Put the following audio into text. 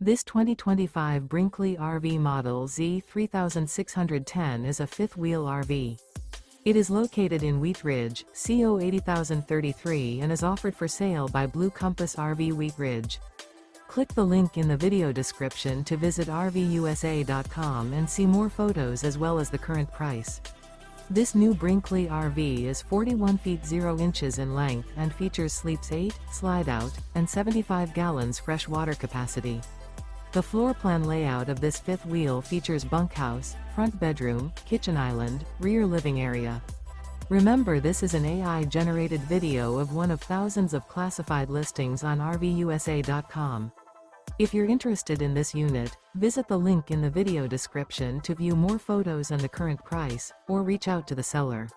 This 2025 Brinkley RV Model Z 3610 is a fifth-wheel RV. It is located in Wheat Ridge, CO 80033 and is offered for sale by Blue Compass RV Wheat Ridge. Click the link in the video description to visit RVUSA.com and see more photos as well as the current price. This new Brinkley RV is 41 feet 0 inches in length and features sleeps 8, slide-out, and 75 gallons fresh water capacity. The floor plan layout of this fifth wheel features bunkhouse, front bedroom, kitchen island, rear living area. Remember, this is an AI-generated video of one of thousands of classified listings on RVUSA.com. If you're interested in this unit, visit the link in the video description to view more photos and the current price, or reach out to the seller.